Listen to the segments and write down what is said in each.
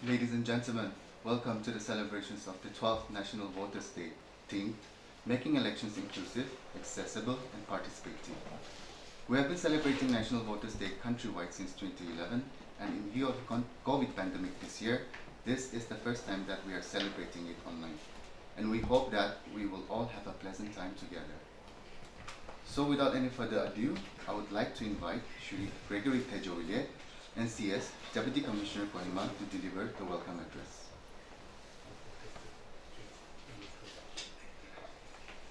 Ladies and gentlemen, welcome to the celebrations of the 12th National Voters' Day, themed Making Elections Inclusive, Accessible and Participative. We have been celebrating National Voters' Day countrywide since 2011, and in view of the COVID pandemic this year, this is the first time that we are celebrating it online. And we hope that we will all have a pleasant time together. So without any further ado, I would like to invite Shri Gregory Tejowilie, NCS Deputy Commissioner Kohima, to deliver the welcome address.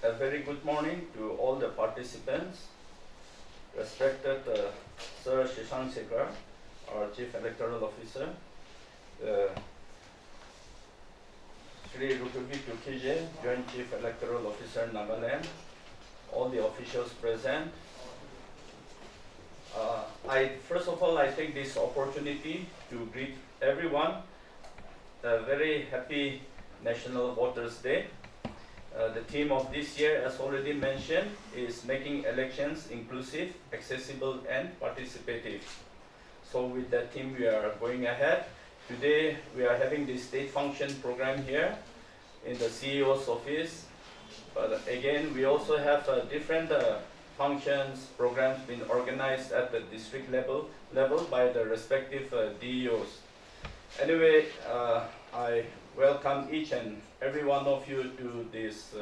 A very good morning to all the participants. Respected Sir Shashank Shekhar, our Chief Electoral Officer, Shri Rutuvi Tukije, Joint Chief Electoral Officer, Nagaland, all the officials present. First of all, I take this opportunity to greet everyone. A very happy National Voters' Day. The theme of this year, as already mentioned, is making elections inclusive, accessible and participative. So with that theme we are going ahead. Today we are having the state function program here in the CEO's office. But again, we also have different functions, programs being organized at the district level by the respective DEOs. Anyway, I welcome each and every one of you to this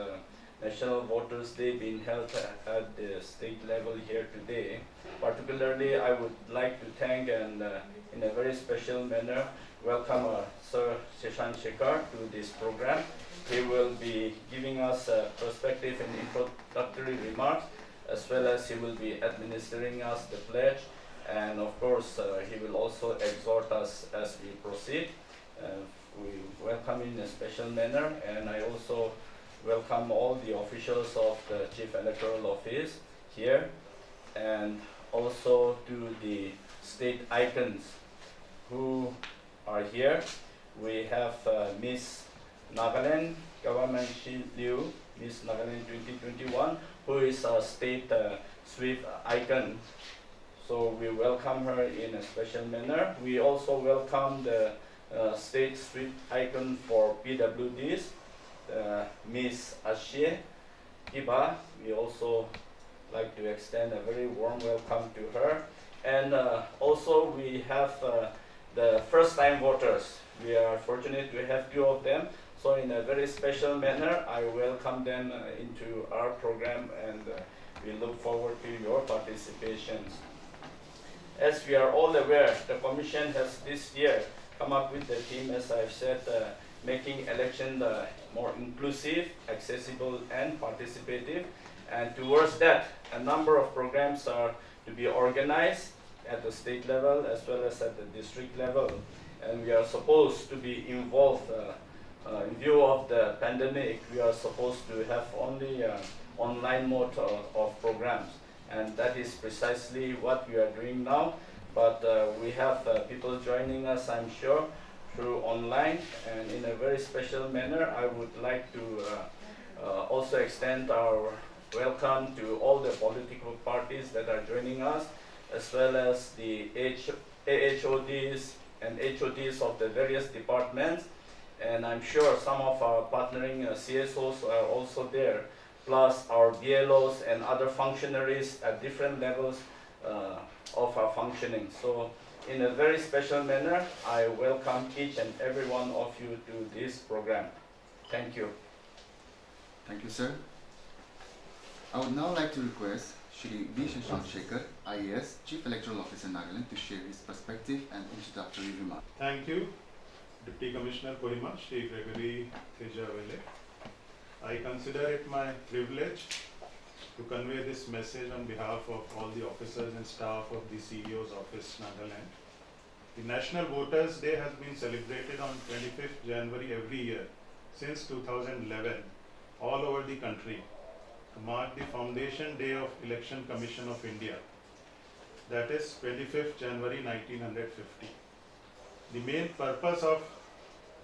National Voters' Day being held at the state level here today. Particularly, I would like to thank and in a very special manner welcome Sir Shashank Shekhar to this program. He will be giving us a perspective and introductory remarks, as well as he will be administering us the pledge, and of course he will also exhort us as we proceed. We welcome in a special manner, and I also welcome all the officials of the Chief Electoral Office here, and also to the state icons who are here. We have Miss Nagaland Government Shi Liu, Miss Nagaland 2021, who is a state sweep icon. So we welcome her in a special manner. We also welcome the state sweep icon for PWDs, Miss Ashie Iba. We also like to extend a very warm welcome to her. And also we have the first-time voters. We are fortunate to have two of them. So in a very special manner, I welcome them into our program, and we look forward to your participations. As we are all aware, the Commission has this year come up with the theme, as I've said, making election more inclusive, accessible and participative. And towards that, a number of programs are to be organized at the state level as well as at the district level. And we are supposed to be involved in view of the pandemic. We are supposed to have only online mode of programs. And that is precisely what we are doing now. But we have people joining us, I'm sure, through online. And in a very special manner, I would like to also extend our welcome to all the political parties that are joining us, as well as the AHODs and HODs of the various departments. And I'm sure some of our partnering CSOs are also there, plus our BLOs and other functionaries at different levels of our functioning. So in a very special manner, I welcome each and every one of you to this program. Thank you. Thank you, sir. I would now like to request Shri V. Shashank Shekhar, IAS Chief Electoral Officer, Nagaland, to share his perspective and introductory remarks. Thank you, Deputy Commissioner Kohima, Shri Gregory Tejowilie. I consider it my privilege to convey this message on behalf of all the officers and staff of the CEO's office, Nagaland. The National Voters' Day has been celebrated on 25th January every year since 2011 all over the country to mark the foundation day of Election Commission of India, that is 25th January 1950. The main purpose of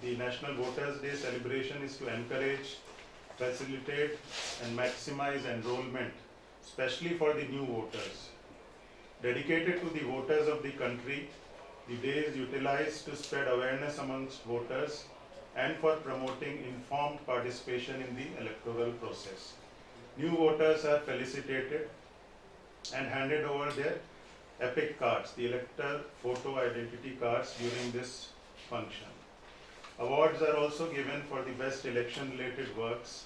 the National Voters' Day celebration is to encourage, facilitate and maximize enrollment, especially for the new voters. Dedicated to the voters of the country, The day is utilized to spread awareness amongst voters and for promoting informed participation in the electoral process. New voters are felicitated and handed over their EPIC cards, the elector photo identity cards, during this function. Awards are also given for the best election related works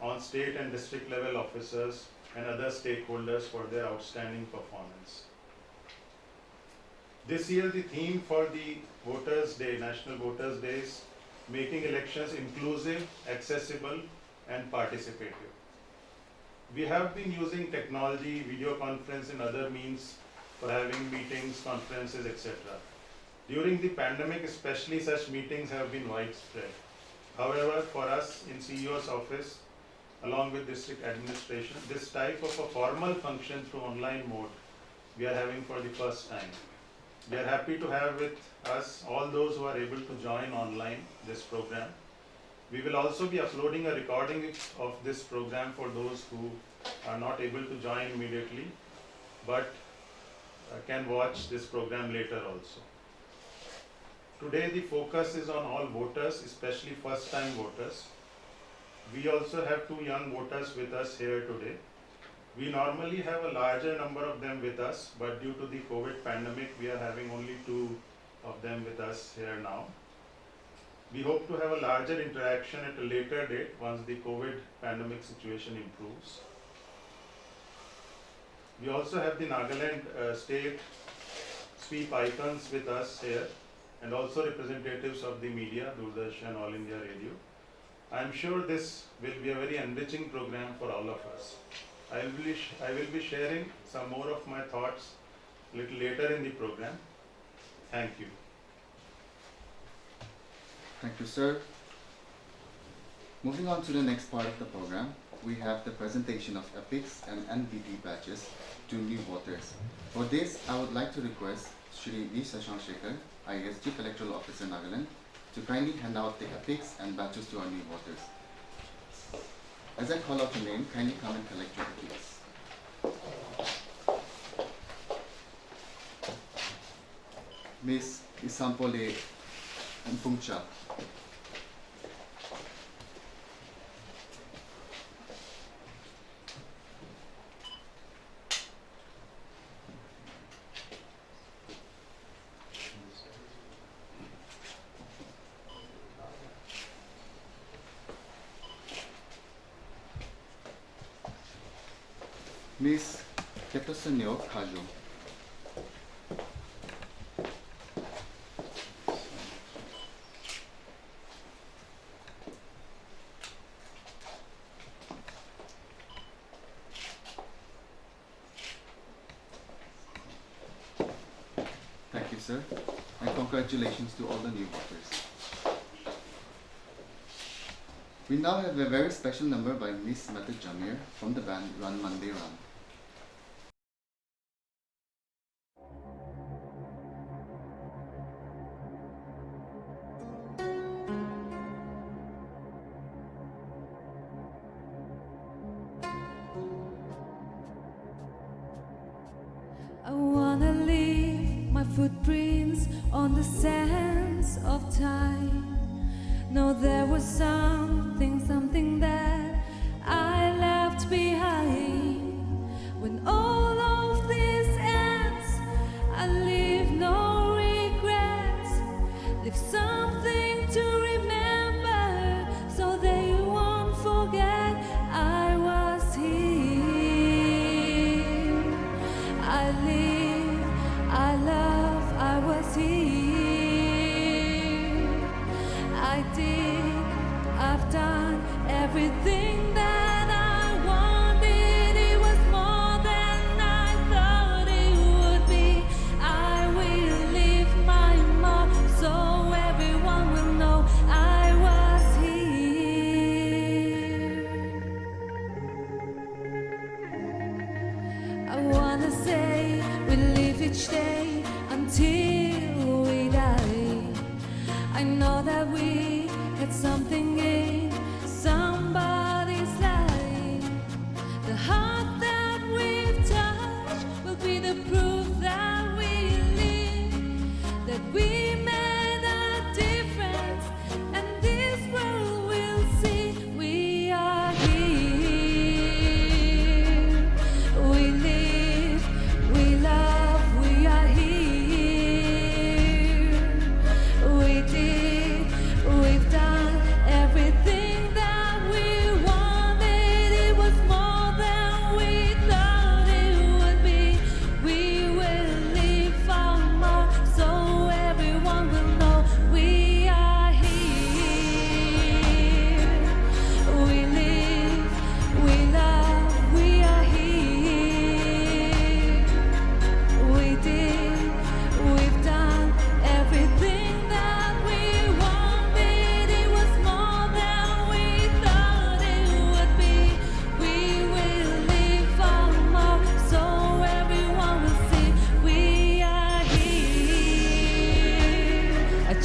on state and district level officers and other stakeholders for their outstanding performance. This year the theme for the Voters Day, National Voters Day, is making elections inclusive, accessible and participative. We have been using technology, video conference and other means for having meetings, conferences, etc. During the pandemic especially, such meetings have been widespread. However, for us in CEO's office, along with district administration, this type of a formal function through online mode we are having for the first time. We are happy to have with us all those who are able to join online this program. We will also be uploading a recording of this program for those who are not able to join immediately, but can watch this program later also. Today the focus is on all voters, especially first time voters. We also have 2 young voters with us here today. We normally have a larger number of them with us, but due to the COVID pandemic, we are having only 2 of them with us here now. We hope to have a larger interaction at a later date once the COVID pandemic situation improves. We also have the Nagaland state sweep icons with us here, and also representatives of the media, Doordarshan, All India Radio. I am sure this will be a very enriching program for all of us. I will be sharing some more of my thoughts a little later in the program. Thank you. Thank you, sir. Moving on to the next part of the program, we have the presentation of EPICs and NVT badges to new voters. For this, I would like to request Shri V. Shashank Shekhar, IAS Chief Electoral Officer, Nagaland, to kindly hand out the EPICs and badges to our new voters. As I call out your name, kindly come and collect your EPICs. Miss Isampole Mpungcha. Miss Ketosanyo Kajo. Thank you, sir, and congratulations to all the new voters. We now have a very special number by Miss Mata Jamir from the band Run Monday Run. I wanna leave my footprints on the sands of time. No, there was something that I left behind. When all of this ends, I leave no regrets. Leave something to remember so they won't forget I was here. I live, I love, I was here. I did, I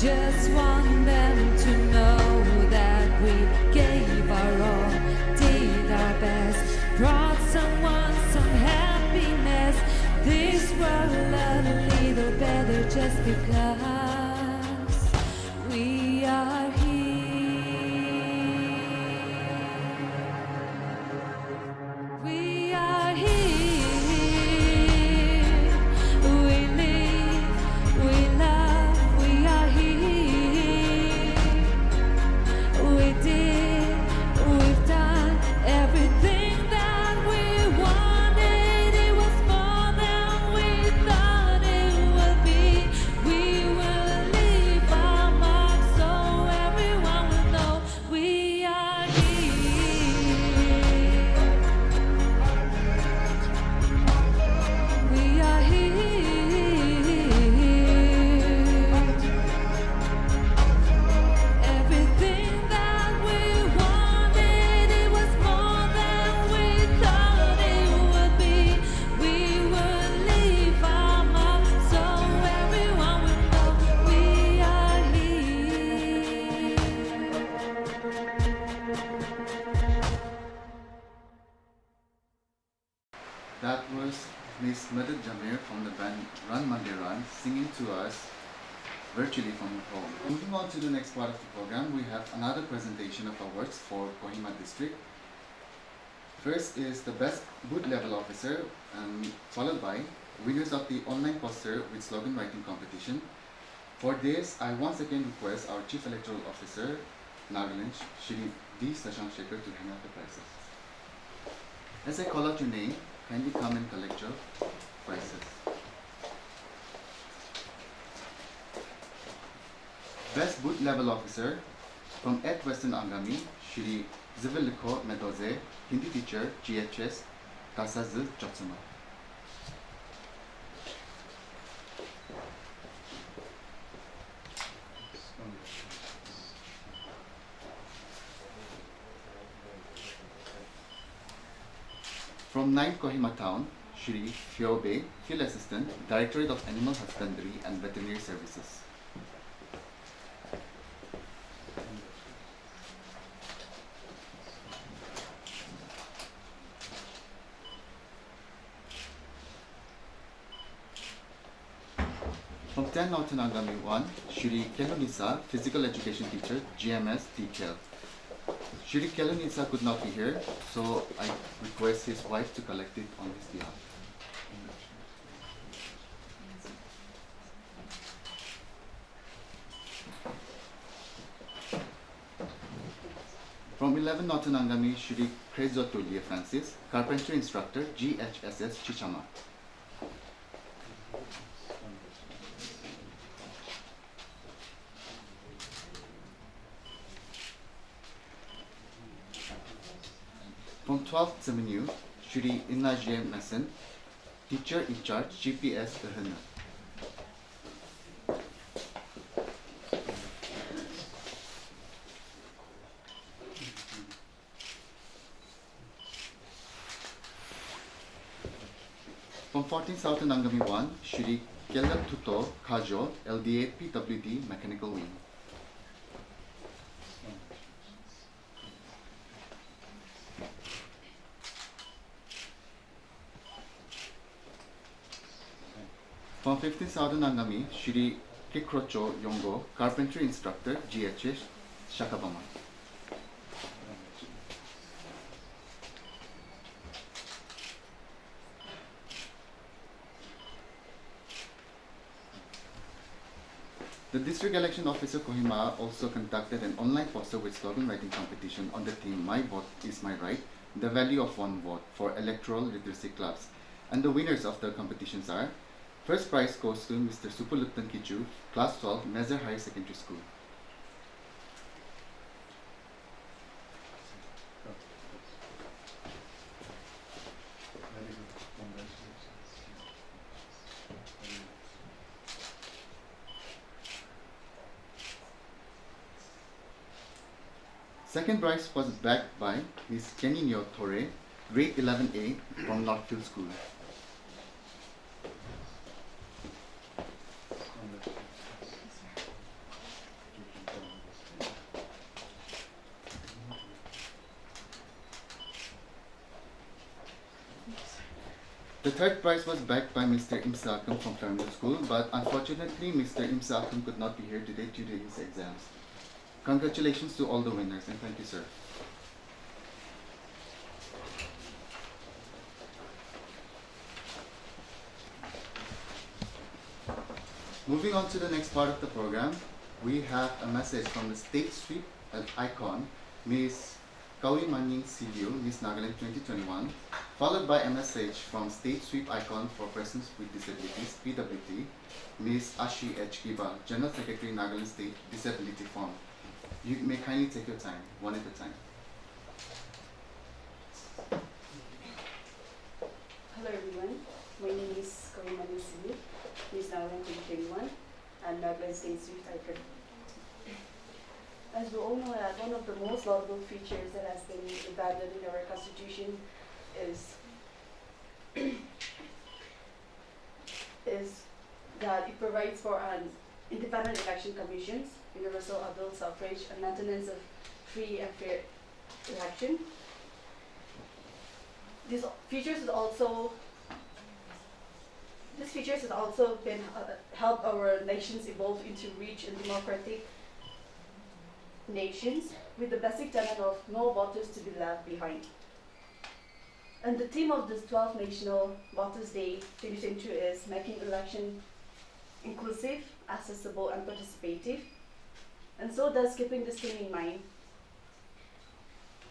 Just want them to know that we gave our all, did our best, brought someone some happiness. This world a little better just because we are here. We are here. We live, we love, we are here. We did, we've done everything that we wanted. It was more than we thought it would be. We will leave our mark so everyone will know we are here. We are here. Everything that we wanted, it was more than we thought it would be. We will leave our mark so everyone will know we are here. That was Miss Madad Jamir from the band Run Monday Run singing to us virtually from home. Moving on to the next part of the program, we have another presentation of awards for Kohima District. First is the Best Booth Level Officer, followed by winners of the online poster with slogan writing competition. For this, I once again request our Chief Electoral Officer, Nagaland, Shri D. Sashank Shekhar, to hand out the prizes. As I call out your name, kindly come and collect your prizes. Best Booth Level Officer from at Western Angami, Shri Ziviliko Medoze, Hindi teacher, GHS, Tasaz Jotsuma. From 9th Kohima Town, Shri Hyobe, Field Assistant, Directorate of Animal Husbandry and Veterinary Services. From 10 Northern Angami 1, Shri Kelunisa, Physical Education Teacher, GMS TKL. Shri Kelunisa could not be here, so I request his wife to collect it on his behalf. From 11 Northern Angami, Shri Krezotulia Francis, Carpentry Instructor, GHSS Chichama. From 12th Avenue, Shri Inajie Mason, Teacher in Charge, GPS Ehana. From 14th Southern Angami 1, Shri Kelan Tuto Kajo, LDA PWD Mechanical Wing. From 15th Southern Angami, Shri Kikrocho Yongo, Carpentry Instructor, GHS Shakabama. The District Election Officer Kohima also conducted an online poster with slogan writing competition on the theme My Vote is My Right, the value of one vote for electoral literacy clubs. And the winners of the competitions are: first prize goes to Mr. Supuluttan Kichu, Class 12, Mezer Higher Secondary School. Second prize was backed by Ms. Kenny Nyo Torre, grade 11A from Northfield School. The third prize was backed by Mr. Imsakam from Terminal School, but unfortunately Mr. Imsakam could not be here today due to his exams. Congratulations to all the winners and thank you, sir. Moving on to the next part of the program, we have a message from the State Sweep icon, Ms. Kawi Manning CDU, Miss Nagaland 2021, followed by a message from State Sweep icon for Persons with Disabilities, PWD, Ms. Ashi H. Kiba, General Secretary, Nagaland State Disability Fund. You may kindly take your time, one at a time. Hello everyone, my name is Kawi Manning CDU, Miss Nagaland 2021, and Nagaland State Sweep icon. As we all know that one of the most laudable features that has been embedded in our constitution is that it provides for an independent election commissions, universal adult suffrage, and maintenance of free and fair election. These features has also been help our nations evolve into rich and democratic nations with the basic tenet of no voters to be left behind. And the theme of this 12th National Voters Day 2022 is making election inclusive, accessible, and participative. And so thus keeping this theme in mind,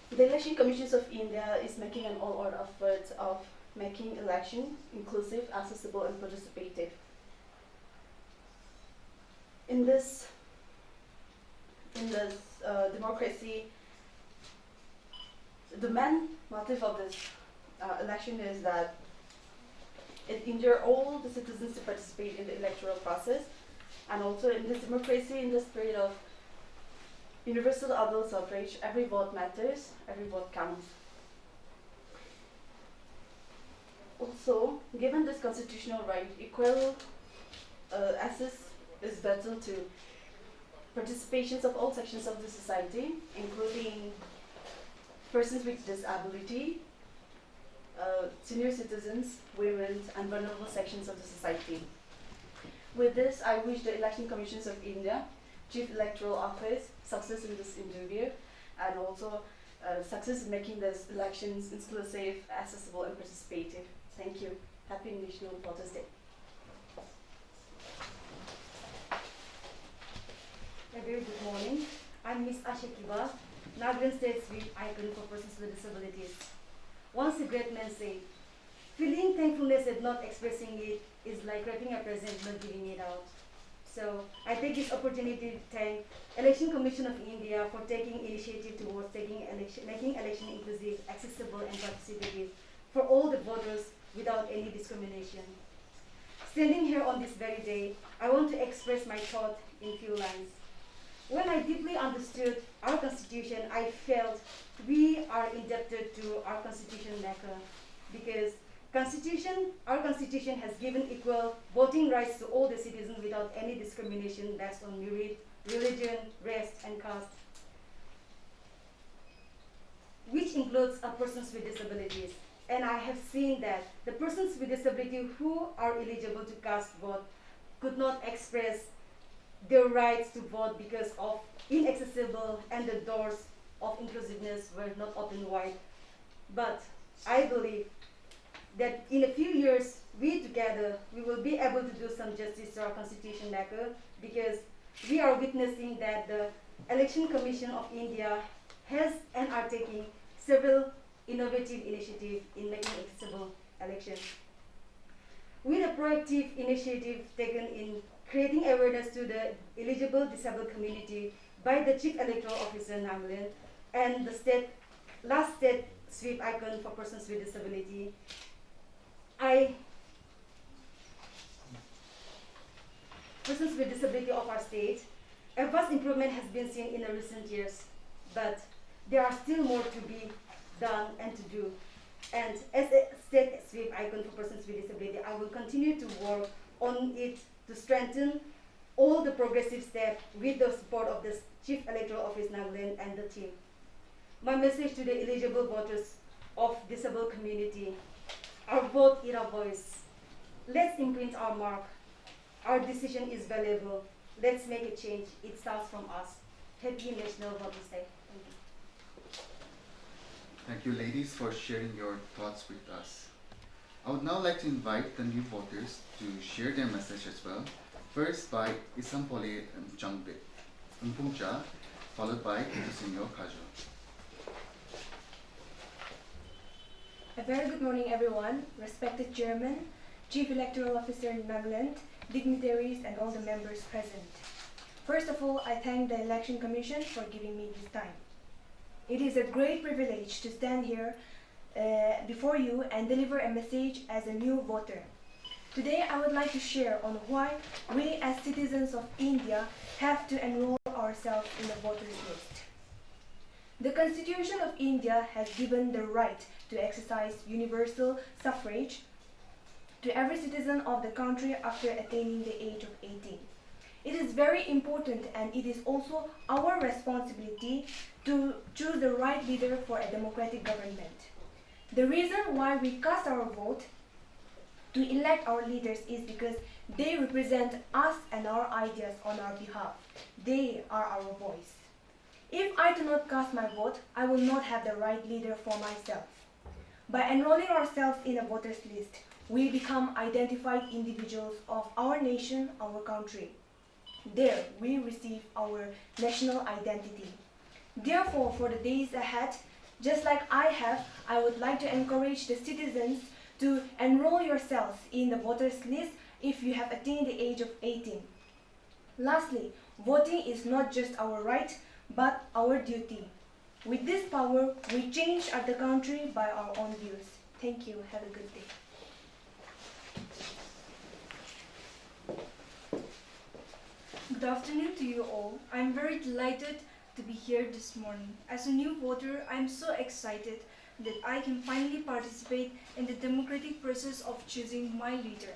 the Election Commissions of India is making an all-out effort of making election inclusive, accessible, and participative. In this democracy, the main motive of this election is that it ensures all the citizens to participate in the electoral process, and also in this democracy, in the spirit of universal adult suffrage, every vote matters, every vote counts. Also, given this constitutional right, equal access is vital to participations of all sections of the society, including persons with disability, senior citizens, women, and vulnerable sections of the society. With this, I wish the Election Commissions of India, Chief Electoral Office, success in this interview, and also success in making these elections inclusive, accessible, and participative. Thank you. Happy National Voters Day. A very good morning. I'm Miss Asha Kiba, Nagaland State Sweep icon for persons with disabilities. Once a great man said, feeling thankfulness and not expressing it is like wrapping a present, not giving it out. So I take this opportunity to thank Election Commission of India for taking initiative towards making election inclusive, accessible, and participative for all the voters without any discrimination. Standing here on this very day, I want to express my thought in few lines. When I deeply understood our constitution, I felt we are indebted to our constitution maker, because our constitution has given equal voting rights to all the citizens without any discrimination based on merit, religion, race, and caste, which includes persons with disabilities. And I have seen that the persons with disability who are eligible to cast vote could not express their rights to vote because of inaccessible, and the doors of inclusiveness were not open wide. But I believe that in a few years, we together, we will be able to do some justice to our constitution maker, because we are witnessing that the Election Commission of India has and are taking several innovative initiatives in making accessible elections. With a proactive initiative taken in creating awareness to the eligible disabled community by the Chief Electoral Officer Nagaland and the last state sweep icon for persons with disability, persons with disability of our state, a vast improvement has been seen in the recent years, but there are still more to be done and to do. And as a state sweep icon for persons with disability, I will continue to work on it to strengthen all the progressive steps with the support of the Chief Electoral Office Nagaland and the team. My message to the eligible voters of disabled community: Our vote is our voice. Let's imprint our mark. Our decision is valuable. Let's make a change. It starts from us. Happy National Voters Day. Thank you. Thank you, ladies, for sharing your thoughts with us. I would now like to invite the new voters to share their message as well. First by Isampole Changbit Mpungcha, followed by Tusinyo Kajo. A very good morning, everyone. Respected Chairman, Chief Electoral Officer in Nagaland, dignitaries, and all the members present. First of all, I thank the Election Commission for giving me this time. It is a great privilege to stand here before you and deliver a message as a new voter. Today, I would like to share on why we as citizens of India have to enroll ourselves in the voters list. The Constitution of India has given the right to exercise universal suffrage to every citizen of the country after attaining the age of 18. It is very important, and it is also our responsibility to choose the right leader for a democratic government. The reason why we cast our vote to elect our leaders is because they represent us and our ideas on our behalf. They are our voice. If I do not cast my vote, I will not have the right leader for myself. By enrolling ourselves in a voters list, we become identified individuals of our nation, our country. There, we receive our national identity. Therefore, for the days ahead, just like I have, I would like to encourage the citizens to enroll yourselves in the voters list if you have attained the age of 18. Lastly, voting is not just our right, but our duty. With this power, we change the country by our own views. Thank you. Have a good day. Good afternoon to you all. I'm very delighted to be here this morning. As a new voter, I'm so excited that I can finally participate in the democratic process of choosing my leader.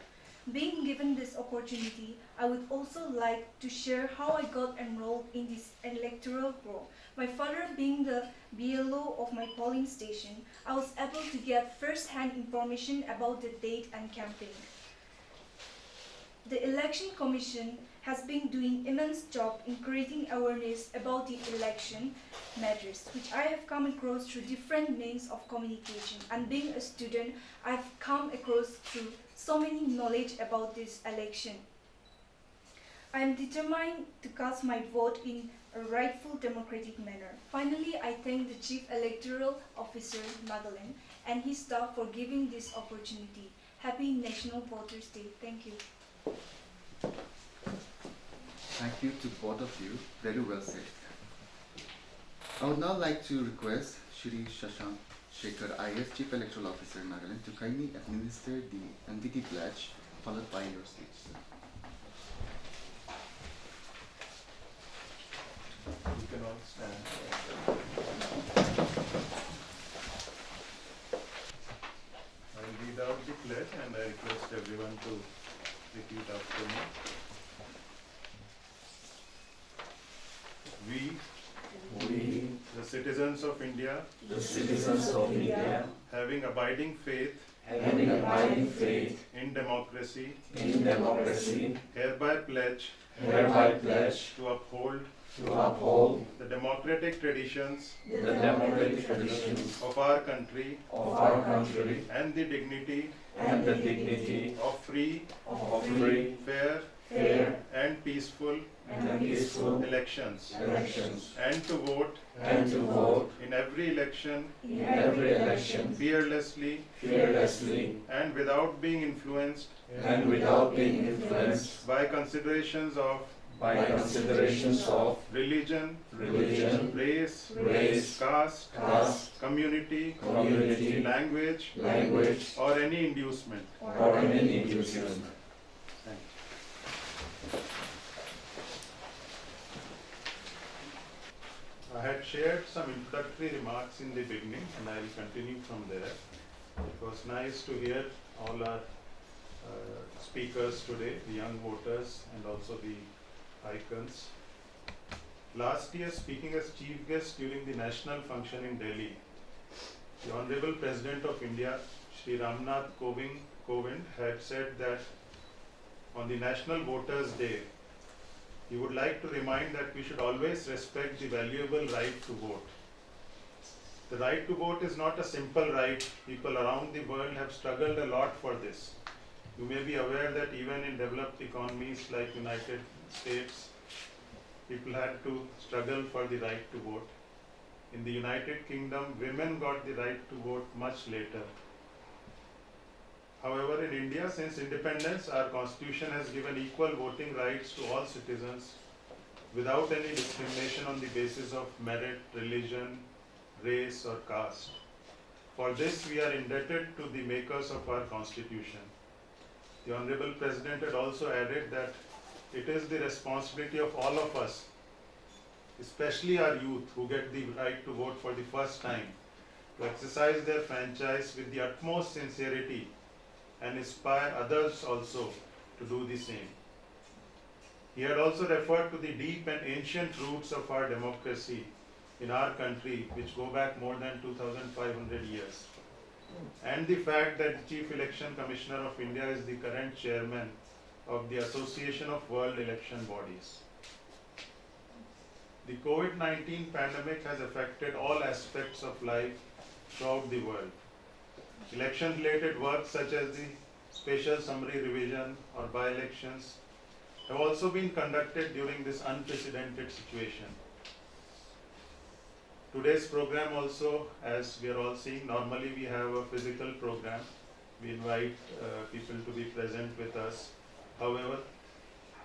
Being given this opportunity, I would also like to share how I got enrolled in this electoral role. My father being the BLO of my polling station, I was able to get first-hand information about the date and campaign. The Election Commission has been doing immense job in creating awareness about the election matters, which I have come across through different means of communication. And being a student, I've come across through so many knowledge about this election. I am determined to cast my vote in a rightful democratic manner. Finally, I thank the Chief Electoral Officer, Nagaland, and his staff for giving this opportunity. Happy National Voters Day. Thank you. Thank you to both of you. Very well said. I would now like to request Shri Shashank Shekhar IS, Chief Electoral Officer, Nagaland, to kindly administer the NVT pledge, followed by your speech. You can all stand. I'll read out the pledge and I request everyone to repeat after me. We, the citizens of India, having abiding faith in democracy, hereby pledge to uphold the democratic traditions of our country and the dignity of free, fair, and peaceful elections, and to vote in every election fearlessly and without being influenced by considerations of religion, race, caste, community, language, or any inducement. Thank you. I had shared some introductory remarks in the beginning and I will continue from there. It was nice to hear all our speakers today, the young voters and also the icons. Last year, speaking as chief guest during the national function in Delhi, the Honorable President of India, Shri Ramnath Kovind had said that on the National Voters' Day, he would like to remind that we should always respect the valuable right to vote. The right to vote is not a simple right. People around the world have struggled a lot for this. You may be aware that even in developed economies like United States, people had to struggle for the right to vote. In the United Kingdom, women got the right to vote much later. However, in India, since independence, our constitution has given equal voting rights to all citizens without any discrimination on the basis of merit, religion, race or caste. For this, we are indebted to the makers of our constitution. The Honorable President had also added that it is the responsibility of all of us, especially our youth who get the right to vote for the first time, to exercise their franchise with the utmost sincerity and inspire others also to do the same. He had also referred to the deep and ancient roots of our democracy in our country, which go back more than 2,500 years, and the fact that the Chief Election Commissioner of India is the current chairman of the Association of World Election Bodies. The COVID-19 pandemic has affected all aspects of life throughout the world. Election-related work such as the spatial summary revision or by-elections have also been conducted during this unprecedented situation. Today's program also, as we are all seeing, normally we have a physical program. We invite people to be present with us. However,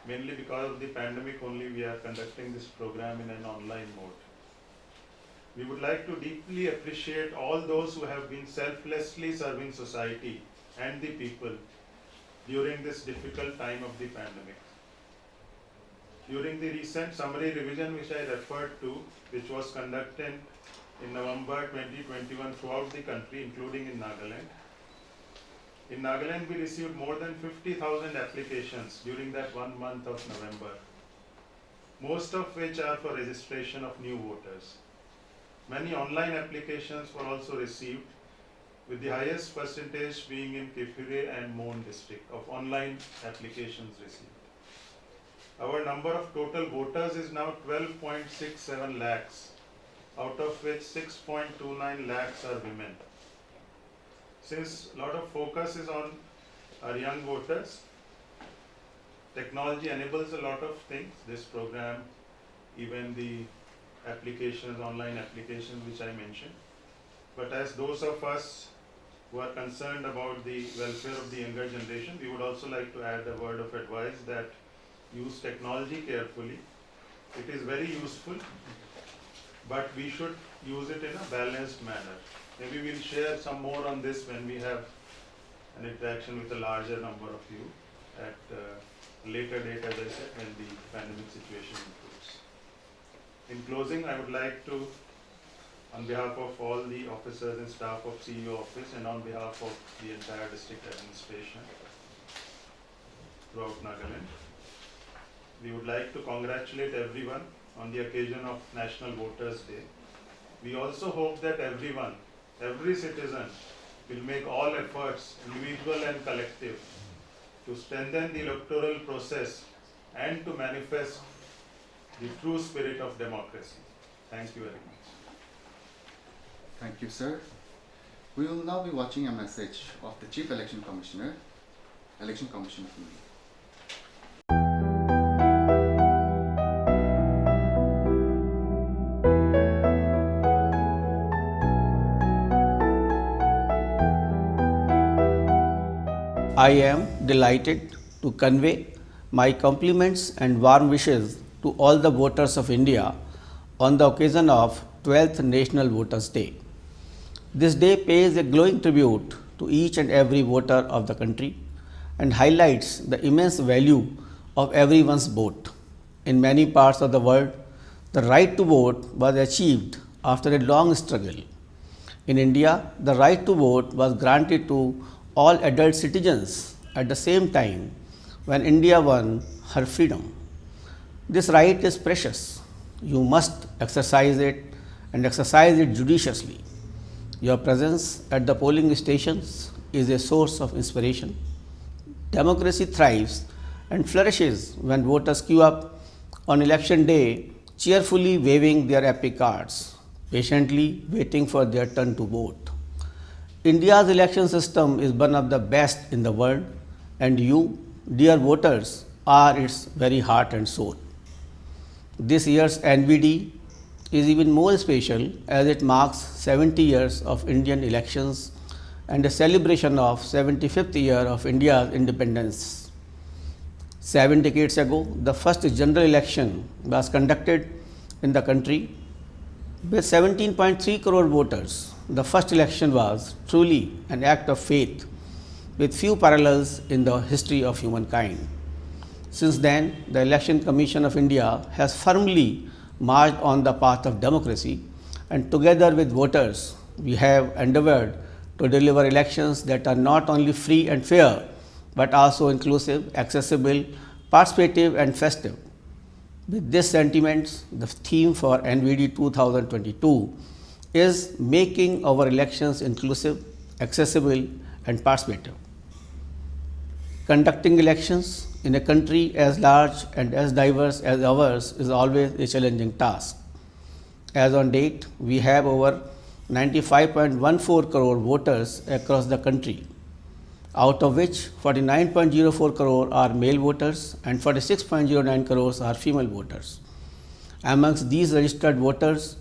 mainly because of the pandemic only, we are conducting this program in an online mode. We would like to deeply appreciate all those who have been selflessly serving society and the people during this difficult time of the pandemic. During the recent summary revision which I referred to, which was conducted in November 2021 throughout the country, including in Nagaland. In Nagaland, we received more than 50,000 applications during that 1 month of November, most of which are for registration of new voters. Many online applications were also received, with the highest percentage being in Kifire and Mon district of online applications received. Our number of total voters is now 12.67 lakhs, out of which 6.29 lakhs are women. Since a lot of focus is on our young voters, technology enables a lot of things. This program, even the applications, online applications which I mentioned. But as those of us who are concerned about the welfare of the younger generation, we would also like to add a word of advice that use technology carefully. It is very useful, but we should use it in a balanced manner. Maybe we'll share some more on this when we have an interaction with a larger number of you at a later date, as I said, when the pandemic situation improves. In closing, I would like to, on behalf of all the officers and staff of CEO office and on behalf of the entire district administration throughout Nagaland, we would like to congratulate everyone on the occasion of National Voters' Day. We also hope that everyone, every citizen, will make all efforts, individual and collective, to strengthen the electoral process and to manifest the true spirit of democracy. Thank you very much. Thank you, sir. We will now be watching a message of the Chief Election Commissioner of India. I am delighted to convey my compliments and warm wishes to all the voters of India on the occasion of 12th National Voters' Day. This day pays a glowing tribute to each and every voter of the country and highlights the immense value of everyone's vote. In many parts of the world, the right to vote was achieved after a long struggle. In India, the right to vote was granted to all adult citizens at the same time when India won her freedom. This right is precious. You must exercise it and exercise it judiciously. Your presence at the polling stations is a source of inspiration. Democracy thrives and flourishes when voters queue up on election day, cheerfully waving their epic cards, patiently waiting for their turn to vote. India's election system is one of the best in the world, and you, dear voters, are its very heart and soul. This year's NVD is even more special as it marks 70 years of Indian elections and a celebration of 75th year of India's independence. 7 decades ago, the first general election was conducted in the country with 17.3 crore voters. The first election was truly an act of faith with few parallels in the history of humankind. Since then, the Election Commission of India has firmly marched on the path of democracy, and together with voters, we have endeavored to deliver elections that are not only free and fair, but also inclusive, accessible, participative and festive. With these sentiments, the theme for NVD 2022 is making our elections inclusive, accessible and participative. Conducting elections in a country as large and as diverse as ours is always a challenging task. As on date, we have over 95.14 crore voters across the country, out of which 49.04 crore are male voters and 46.09 crores are female voters. Amongst these registered voters,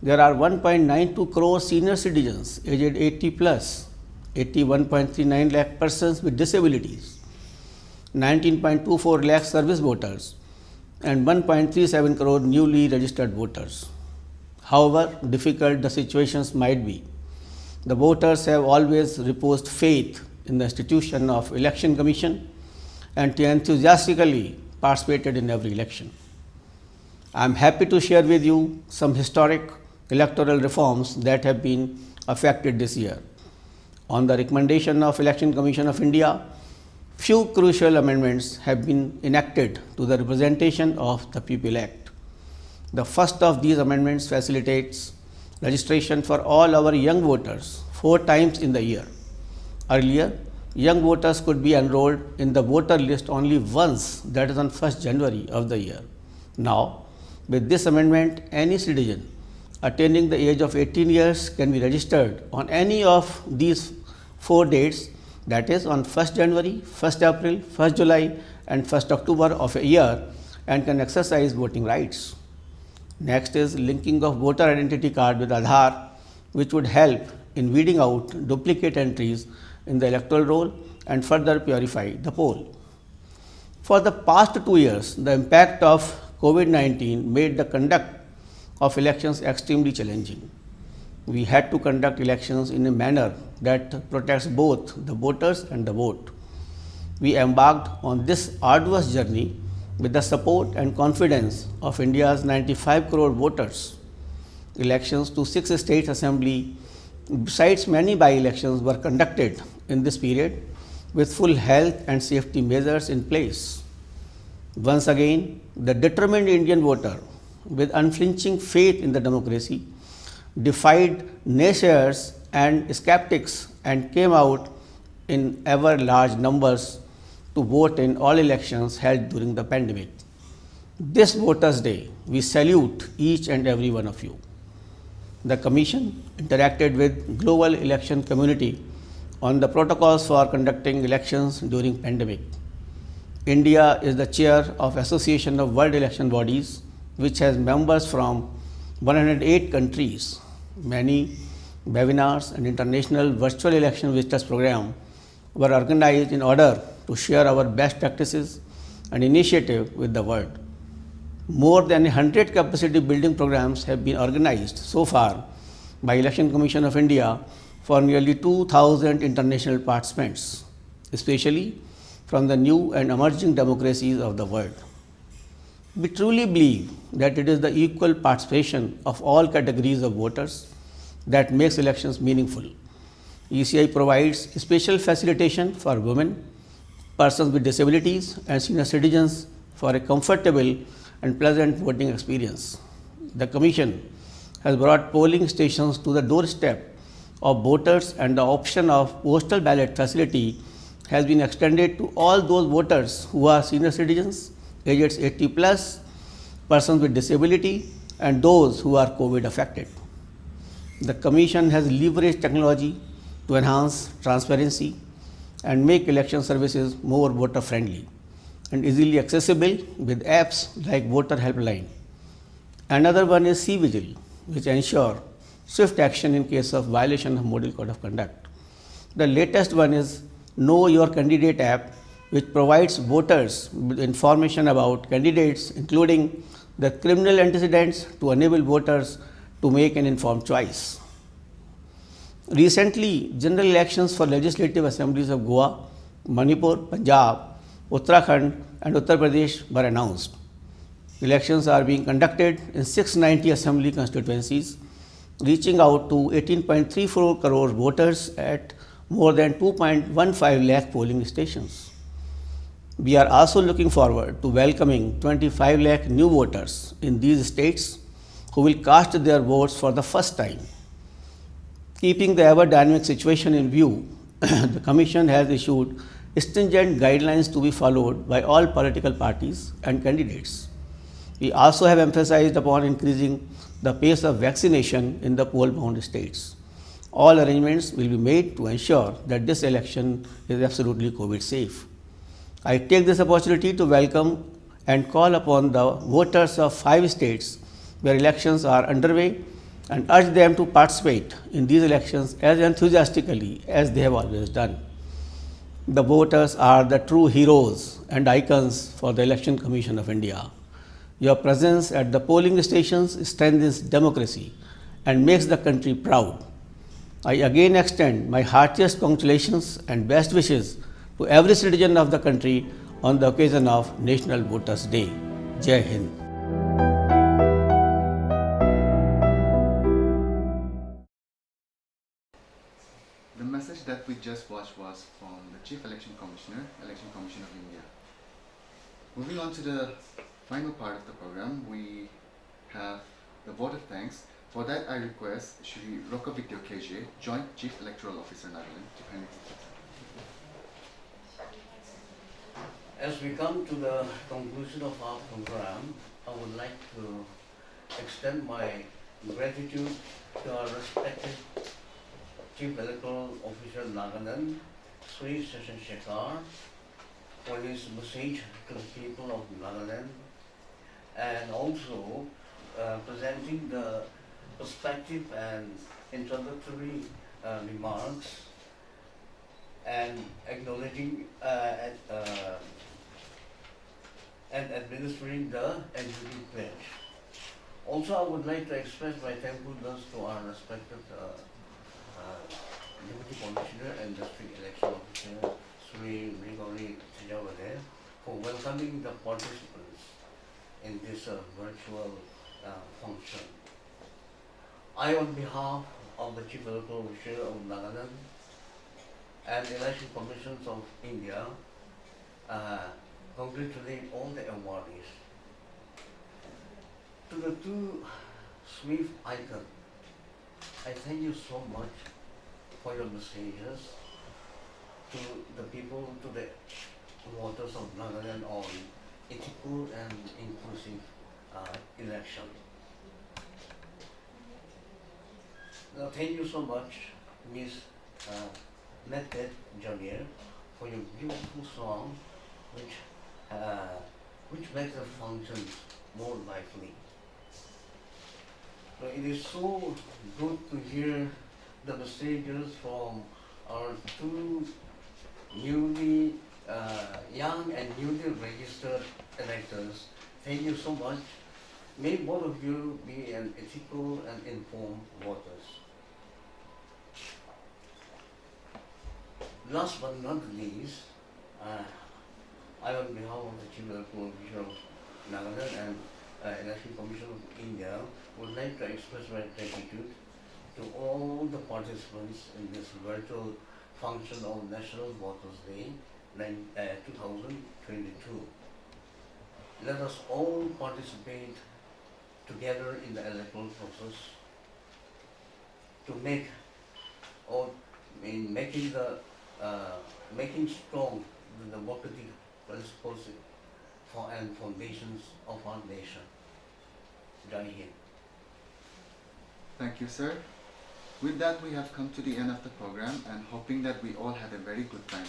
there are 1.92 crore senior citizens aged 80 plus, 81.39 lakh persons with disabilities, 19.24 lakh service voters and 1.37 crore newly registered voters. However difficult the situations might be, the voters have always reposed faith in the institution of Election Commission and enthusiastically participated in every election. I am happy to share with you some historic electoral reforms that have been effected this year. On the recommendation of Election Commission of India, few crucial amendments have been enacted to the Representation of the People Act. The first of these amendments facilitates registration for all our young voters 4 times in the year. Earlier, young voters could be enrolled in the voter list only once, that is on 1st January of the year. Now, with this amendment, any citizen attaining the age of 18 years can be registered on any of these 4 dates, that is on 1st January, 1st April, 1st July and 1st October of a year, and can exercise voting rights. Next is linking of voter identity card with Aadhaar, which would help in weeding out duplicate entries in the electoral roll and further purify the poll. For the past 2 years, the impact of COVID-19 made the conduct of elections extremely challenging. We had to conduct elections in a manner that protects both the voters and the vote. We embarked on this arduous journey with the support and confidence of India's 95 crore voters. Elections to 6 states assembly, besides many by-elections, were conducted in this period with full health and safety measures in place. Once again, the determined Indian voter, with unflinching faith in the democracy, defied naysayers and skeptics and came out in ever large numbers to vote in all elections held during the pandemic. This Voters' Day, we salute each and every one of you. The Commission interacted with global election community on the protocols for conducting elections during pandemic. India is the chair of Association of World Election Bodies, which has members from 108 countries. Many webinars and international virtual election visitors program were organized in order to share our best practices and initiative with the world. More than 100 capacity building programs have been organized so far by Election Commission of India for nearly 2,000 international participants, especially from the new and emerging democracies of the world. We truly believe that it is the equal participation of all categories of voters that makes elections meaningful. ECI provides special facilitation for women, persons with disabilities and senior citizens for a comfortable and pleasant voting experience. The Commission has brought polling stations to the doorstep of voters and the option of postal ballot facility has been extended to all those voters who are senior citizens, aged 80 plus, persons with disability, and those who are COVID affected. The Commission has leveraged technology to enhance transparency and make election services more voter friendly and easily accessible with apps like Voter Helpline. Another one is C-Vigil, which ensure swift action in case of violation of Model Code of Conduct. The latest one is Know Your Candidate app, which provides voters with information about candidates, including the criminal antecedents, to enable voters to make an informed choice. Recently, general elections for legislative assemblies of Goa, Manipur, Punjab, Uttarakhand, and Uttar Pradesh were announced. Elections are being conducted in 690 assembly constituencies, reaching out to 18.34 crore voters at more than 2.15 lakh polling stations. We are also looking forward to welcoming 25 lakh new voters in these states who will cast their votes for the first time. Keeping the ever dynamic situation in view, the Commission has issued stringent guidelines to be followed by all political parties and candidates. We also have emphasized upon increasing the pace of vaccination in the poll-bound states. All arrangements will be made to ensure that this election is absolutely COVID safe. I take this opportunity to welcome and call upon the voters of 5 states where elections are underway and urge them to participate in these elections as enthusiastically as they have always done. The voters are the true heroes and icons for the Election Commission of India. Your presence at the polling stations strengthens democracy and makes the country proud. I again extend my heartiest congratulations and best wishes to every citizen of the country on the occasion of National Voters' Day. Jai Hind. The message that we just watched was from the Chief Election Commissioner, Election Commission of India. Moving on to the final part of the program, we have the vote of thanks. For that, I request Shri Rokavidya KJ, Joint Chief Electoral Officer, Nagaland, to kindly take the As we come to the conclusion of our program, I would like to extend my gratitude to our respected Chief Electoral Officer Nagaland, Sri Seshan Shekhar, for his message to the people of Nagaland, and also presenting the perspective and introductory remarks and acknowledging and administering the NCT pledge. Also, I would like to express my thankfulness to our respected Deputy Commissioner and District Election Officer, Sri Grigori Tejavale, for welcoming the participants in this virtual function. I, on behalf of the Chief Electoral Officer of Nagaland and Election Commissions of India, congratulate all the awardees. To the two swift icons, I thank you so much for your messages to the people, to the voters of Nagaland on ethical and inclusive election. Now, thank you so much, Ms. Netted Jamier, for your beautiful song, which makes the functions more lively. So it is so good to hear the messages from our two newly young and newly registered electors. Thank you so much. May both of you be an ethical and informed voters. Last but not least, I, on behalf of the Chief Electoral Officer of Nagaland and Election Commission of India, would like to express my gratitude to all the participants in this virtual function of National Voters Day 2022. Let us all participate together in the electoral process to make or in making making strong the democratic principles and foundations of our nation. Jai Hind. Thank you, sir. With that, we have come to the end of the program and hoping that we all had a very good time.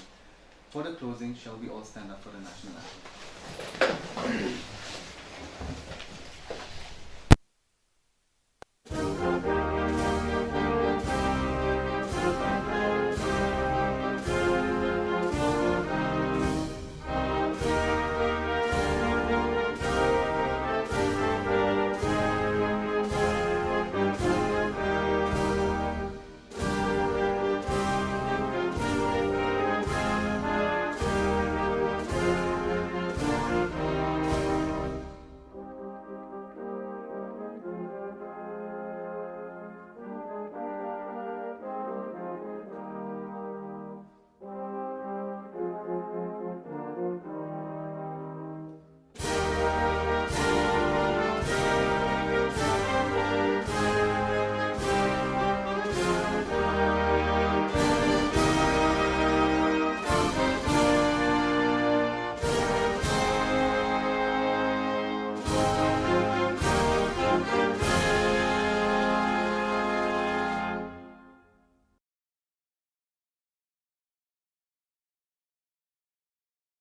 For the closing, shall we all stand up for the national anthem?